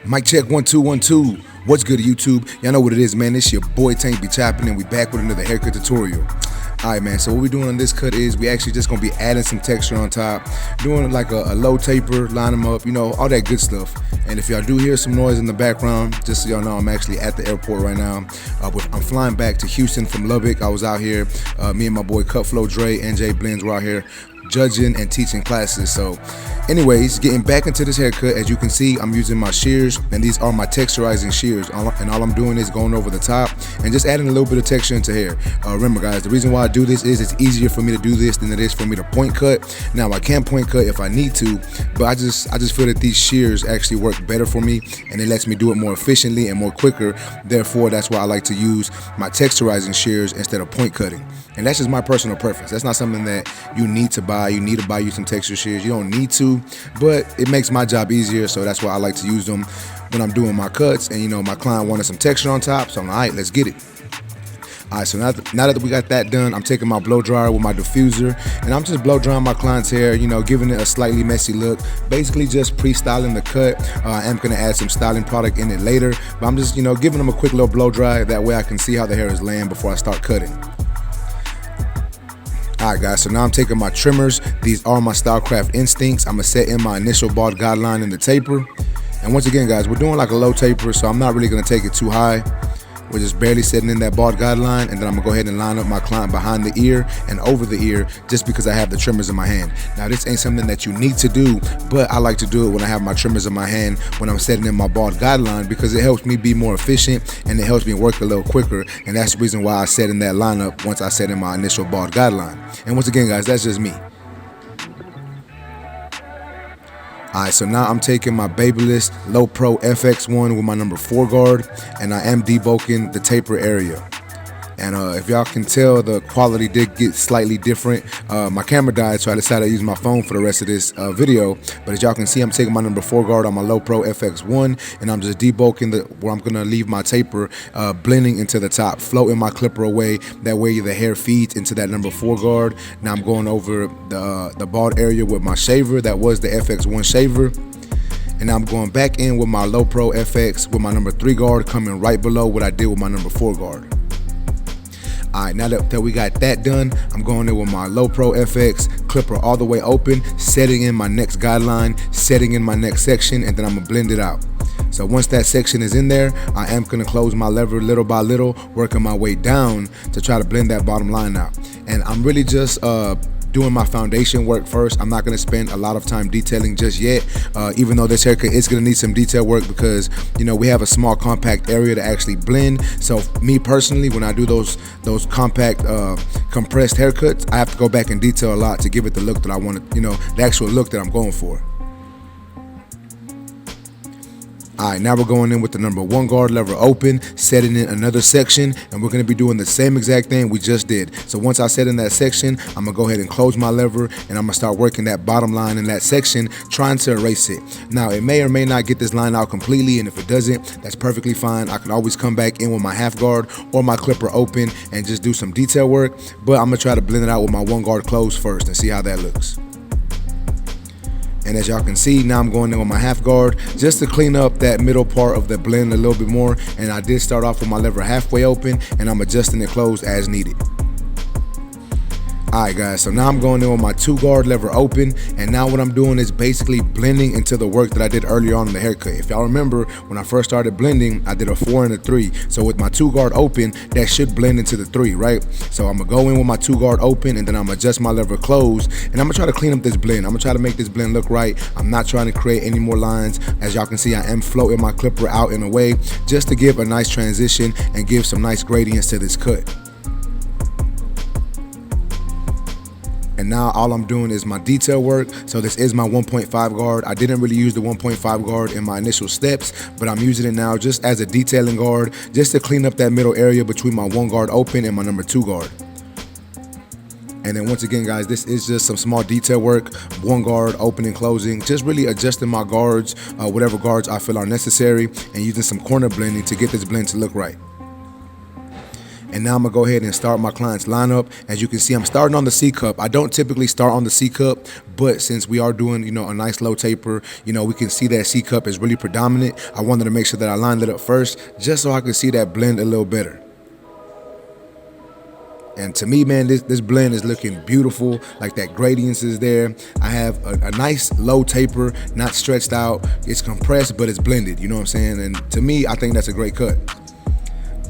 Mic check 1 2 1 2. What's good, YouTube? Y'all know what it is, man. It's your boy Tank be tapping, and we back with another haircut tutorial. Alright, man, so what we're doing on this cut is we actually just gonna be adding some texture on top, doing like a low taper, line them up, you know, all that good stuff. And if y'all do hear some noise in the background, just so y'all know, I'm actually at the airport right now. I'm flying back to Houston from Lubbock. I was out here, me and my boy Cutflow Dre and Jay Blends were out here judging and teaching classes. So anyways, getting back into this haircut, as you can see, I'm using my shears, and these are my texturizing shears, and all I'm doing is going over the top and just adding a little bit of texture into hair. Remember, guys, the reason why I do this is it's easier for me to do this than it is for me to point cut. Now I can point cut if I need to, but I just feel that these shears actually work better for me, and it lets me do it more efficiently and more quicker. Therefore, that's why I like to use my texturizing shears instead of point cutting. And that's just my personal preference. That's not something that you need to buy. You need to buy you some texture shears. You don't need to, but it makes my job easier. So that's why I like to use them when I'm doing my cuts. And you know, my client wanted some texture on top, so I'm like, all right, let's get it. All right, so now that we got that done, I'm taking my blow dryer with my diffuser, and I'm just blow drying my client's hair, you know, giving it a slightly messy look, basically just pre-styling the cut. I am gonna add some styling product in it later, but I'm just, you know, giving them a quick little blow dry. That way I can see how the hair is laying before I start cutting. Alright, guys, so now I'm taking my trimmers. These are my Stylecraft Instincts. I'm gonna set in my initial bald guideline in the taper. And once again, guys, we're doing like a low taper, so I'm not really gonna take it too high. We're just barely setting in that bald guideline, and then I'm gonna go ahead and line up my client behind the ear and over the ear, just because I have the trimmers in my hand. Now, this ain't something that you need to do, but I like to do it when I have my trimmers in my hand when I'm setting in my bald guideline, because it helps me be more efficient and it helps me work a little quicker. And that's the reason why I set in that lineup once I set in my initial bald guideline. And once again, guys, that's just me. Alright, so now I'm taking my Babyliss Low Pro FX1 with my number 4 guard, and I am debulking the taper area. And if y'all can tell, the quality did get slightly different. My camera died, so I decided to use my phone for the rest of this video. But as y'all can see, I'm taking my number 4 guard on my Low Pro FX1, and I'm just debulking where I'm gonna leave my taper blending into the top, floating my clipper away. That way the hair feeds into that number 4 guard. Now I'm going over the bald area with my shaver. That was the FX1 shaver. And now I'm going back in with my Low Pro FX with my number 3 guard, coming right below what I did with my number 4 guard. Alright, now that we got that done, I'm going in with my Low Pro FX, clipper all the way open, setting in my next guideline, setting in my next section, and then I'm gonna blend it out. So once that section is in there, I am gonna close my lever little by little, working my way down to try to blend that bottom line out. And I'm really just doing my foundation work first. I'm not gonna spend a lot of time detailing just yet, even though this haircut is gonna need some detail work, because you know, we have a small compact area to actually blend. So me personally, when I do those compact compressed haircuts, I have to go back and detail a lot to give it the look that I want, you know, the actual look that I'm going for. Alright, now we're going in with the number 1 guard lever open, setting in another section, and we're going to be doing the same exact thing we just did. So once I set in that section, I'm going to go ahead and close my lever, and I'm going to start working that bottom line in that section, trying to erase it. Now, it may or may not get this line out completely, and if it doesn't, that's perfectly fine. I can always come back in with my half guard or my clipper open and just do some detail work, but I'm going to try to blend it out with my 1 guard closed first and see how that looks. And as y'all can see, now I'm going in with my half guard just to clean up that middle part of the blend a little bit more. And I did start off with my lever halfway open, and I'm adjusting it closed as needed. Alright, guys, so now I'm going in with my 2 guard lever open, and now what I'm doing is basically blending into the work that I did earlier on in the haircut. If y'all remember, when I first started blending, I did a 4 and a 3. So with my 2 guard open, that should blend into the 3, right? So I'm gonna go in with my 2 guard open, and then I'm gonna adjust my lever closed, and I'm gonna try to clean up this blend. I'm gonna try to make this blend look right. I'm not trying to create any more lines. As y'all can see, I am floating my clipper out in a way just to give a nice transition and give some nice gradients to this cut. And now all I'm doing is my detail work. So this is my 1.5 guard. I didn't really use the 1.5 guard in my initial steps, but I'm using it now just as a detailing guard, just to clean up that middle area between my 1 guard open and my number 2 guard. And then once again, guys, this is just some small detail work, 1 guard opening, closing, just really adjusting my guards, whatever guards I feel are necessary, and using some corner blending to get this blend to look right. And now I'm gonna go ahead and start my client's lineup. As you can see, I'm starting on the C cup. I don't typically start on the C cup, but since we are doing, a nice low taper, we can see that C cup is really predominant. I wanted to make sure that I lined it up first, just so I could see that blend a little better. And to me, man, this blend is looking beautiful. Like that gradients is there. I have a nice low taper, not stretched out. It's compressed, but it's blended. You know what I'm saying? And to me, I think that's a great cut.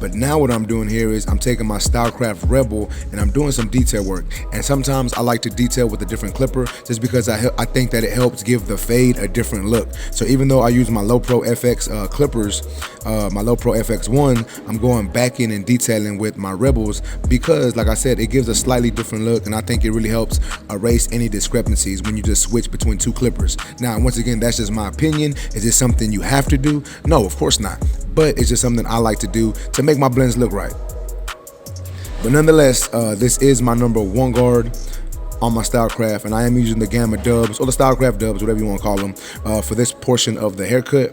But now what I'm doing here is I'm taking my Stylecraft Rebel and I'm doing some detail work. And sometimes I like to detail with a different clipper just because I think that it helps give the fade a different look. So even though I use my Low Pro FX clippers, my Low Pro FX1, I'm going back in and detailing with my Rebels because, like I said, it gives a slightly different look, and I think it really helps erase any discrepancies when you just switch between two clippers. Now, once again, that's just my opinion. Is this something you have to do? No, of course not. But it's just something I like to do to make my blends look right. But nonetheless, this is my number 1 guard on my Stylecraft, and I am using the Gamma Dubs, or the Stylecraft Dubs, whatever you want to call them, for this portion of the haircut.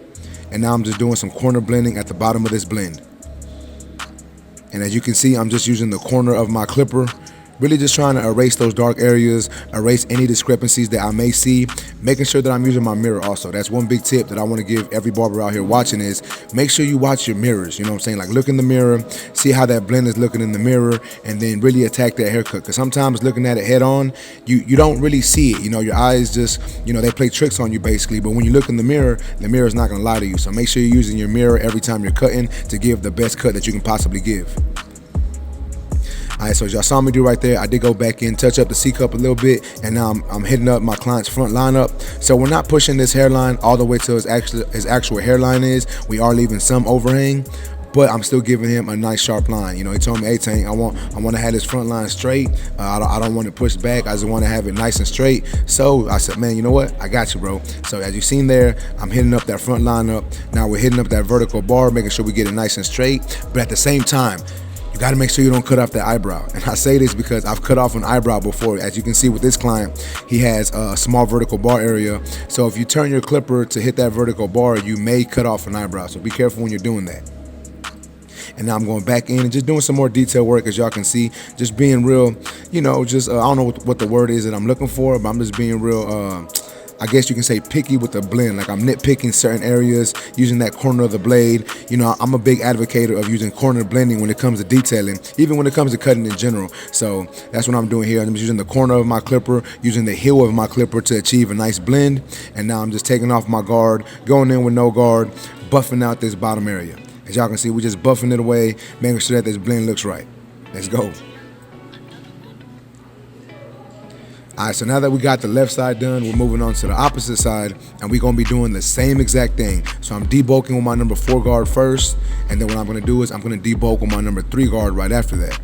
And now I'm just doing some corner blending at the bottom of this blend. And as you can see, I'm just using the corner of my clipper, really just trying to erase those dark areas, erase any discrepancies that I may see, making sure that I'm using my mirror also. That's one big tip that I want to give every barber out here watching is make sure you watch your mirrors, you know what I'm saying? Like look in the mirror, see how that blend is looking in the mirror, and then really attack that haircut. Because sometimes looking at it head on, you don't really see it. Your eyes just, they play tricks on you basically. But when you look in the mirror is not gonna lie to you. So make sure you're using your mirror every time you're cutting to give the best cut that you can possibly give. All right, so as y'all saw me do right there, I did go back in, touch up the C cup a little bit, and now I'm hitting up my client's front lineup. So we're not pushing this hairline all the way to his actual hairline is. We are leaving some overhang, but I'm still giving him a nice sharp line. He told me, hey Tank, I want to have his front line straight. I don't want to push back. I just want to have it nice and straight. So I said, man, you know what? I got you, bro. So as you seen there, I'm hitting up that front lineup. Now we're hitting up that vertical bar, making sure we get it nice and straight. But at the same time, you got to make sure you don't cut off that eyebrow. And I say this because I've cut off an eyebrow before. As you can see with this client, he has a small vertical bar area. So if you turn your clipper to hit that vertical bar, you may cut off an eyebrow. So be careful when you're doing that. And now I'm going back in and just doing some more detail work, as y'all can see, just being real, I don't know what the word is that I'm looking for, but I'm just being real, I guess you can say picky with the blend. Like I'm nitpicking certain areas, using that corner of the blade. I'm a big advocate of using corner blending when it comes to detailing, even when it comes to cutting in general. So that's what I'm doing here. I'm just using the corner of my clipper, using the heel of my clipper to achieve a nice blend. And now I'm just taking off my guard, going in with no guard, buffing out this bottom area. As y'all can see, we're just buffing it away, making sure that this blend looks right. Let's go. All right, so now that we got the left side done, we're moving on to the opposite side, and we're gonna be doing the same exact thing. So I'm debulking with my number 4 guard first, and then what I'm gonna do is I'm gonna debulk with my number 3 guard right after that.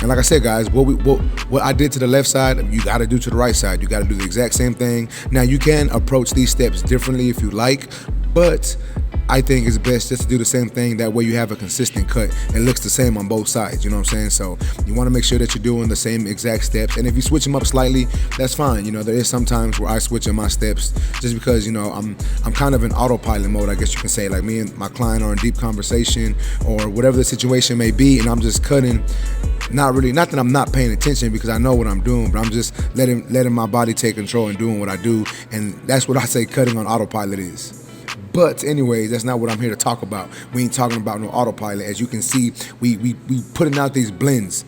And like I said, guys, what I did to the left side, you gotta do to the right side. You gotta do the exact same thing. Now you can approach these steps differently if you like, but I think it's best just to do the same thing. That way you have a consistent cut. It looks the same on both sides, you know what I'm saying? So you wanna make sure that you're doing the same exact steps. And if you switch them up slightly, that's fine. There is some times where I switch in my steps just because, I'm kind of in autopilot mode, I guess you can say. Like me and my client are in deep conversation or whatever the situation may be, and I'm just cutting. Not that I'm not paying attention because I know what I'm doing, but I'm just letting my body take control and doing what I do. And that's what I say cutting on autopilot is. But anyways, that's not what I'm here to talk about. We ain't talking about no autopilot. As you can see, we putting out these blends.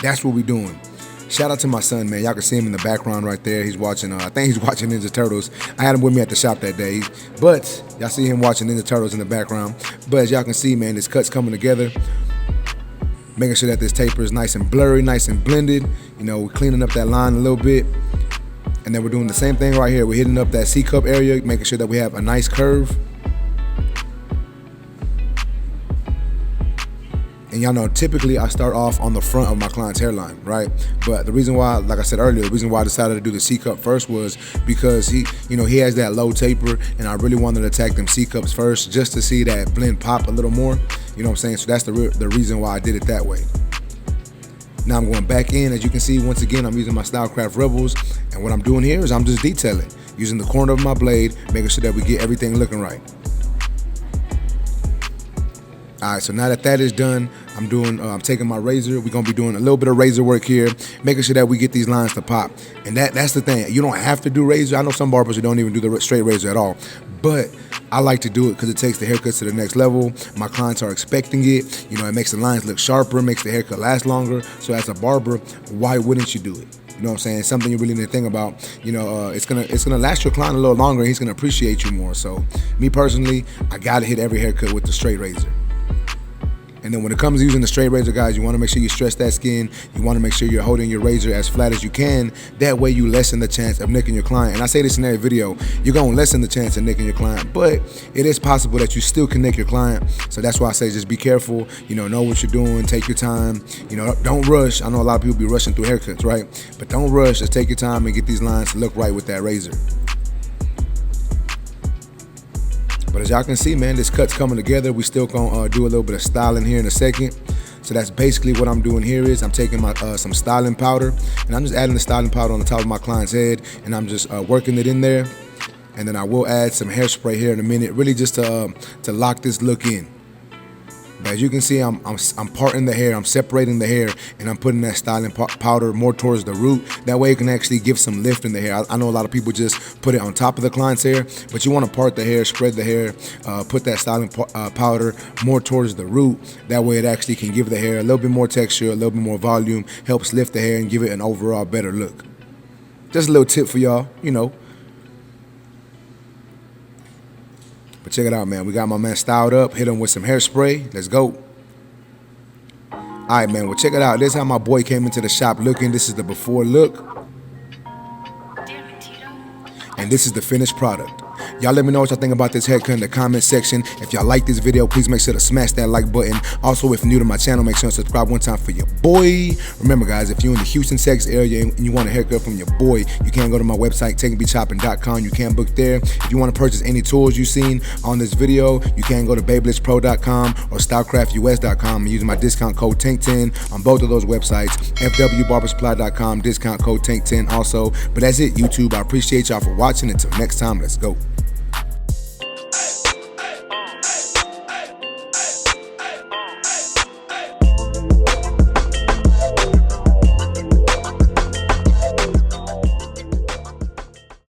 That's what we doing. Shout out to my son, man. Y'all can see him in the background right there. He's watching, I think he's watching Ninja Turtles. I had him with me at the shop that day. But y'all see him watching Ninja Turtles in the background. But as y'all can see, man, this cut's coming together. Making sure that this taper is nice and blurry, nice and blended. We're cleaning up that line a little bit. And then we're doing the same thing right here. We're hitting up that C cup area, making sure that we have a nice curve. And y'all know, typically I start off on the front of my client's hairline, right? But the reason why, like I said earlier, the reason why I decided to do the C cup first was because he has that low taper, and I really wanted to attack them C cups first just to see that blend pop a little more. You know what I'm saying? So that's the reason why I did it that way. Now I'm going back in. As you can see, once again, I'm using my Stylecraft Rebels, and what I'm doing here is I'm just detailing, using the corner of my blade, making sure that we get everything looking right. All right, so now that that is done, I'm taking my razor. We're gonna be doing a little bit of razor work here, making sure that we get these lines to pop. And that's the thing. You don't have to do razor. I know some barbers who don't even do the straight razor at all, but I like to do it because it takes the haircuts to the next level. My clients are expecting it. You know, it makes the lines look sharper, makes the haircut last longer. So as a barber, why wouldn't you do it? You know what I'm saying? It's something you really need to think about. You know, it's gonna last your client a little longer. And he's gonna appreciate you more. So me personally, I gotta hit every haircut with the straight razor. And then when it comes to using the straight razor, guys, you want to make sure you stretch that skin. You want to make sure you're holding your razor as flat as you can. That way you lessen the chance of nicking your client. And I say this in every video, you're going to lessen the chance of nicking your client, but it is possible that you still can nick your client. So that's why I say just be careful, you know what you're doing, take your time, don't rush. I know a lot of people be rushing through haircuts, right? But don't rush, just take your time and get these lines to look right with that razor. But as y'all can see, man, this cut's coming together. We still gonna do a little bit of styling here in a second. So that's basically what I'm doing here is I'm taking my some styling powder, and I'm just adding the styling powder on the top of my client's head, and I'm just working it in there. And then I will add some hairspray here in a minute, really just to lock this look in. But as you can see, I'm parting the hair, I'm separating the hair, and I'm putting that styling powder more towards the root. That way it can actually give some lift in the hair. I know a lot of people just put it on top of the client's hair, but you want to part the hair, spread the hair, put that styling powder more towards the root. That way it actually can give the hair a little bit more texture, a little bit more volume, helps lift the hair and give it an overall better look. Just a little tip for y'all, But check it out, man. We got my man styled up. Hit him with some hairspray. Let's go. All right, man. Well, check it out. This is how my boy came into the shop looking. This is the before look. And this is the finished product. Y'all let me know what y'all think about this haircut in the comment section. If y'all like this video, please make sure to smash that like button. Also, if you're new to my channel, make sure to subscribe one time for your boy. Remember, guys, if you're in the Houston, Texas area and you want a haircut from your boy, you can go to my website, takeandbechopping.com. You can book there. If you want to purchase any tools you've seen on this video, you can go to babylisszpro.com or stylecraftus.com and use my discount code TANK10 on both of those websites. fwbarbersupply.com, discount code TANK10 also. But that's it, YouTube. I appreciate y'all for watching. Until next time, let's go.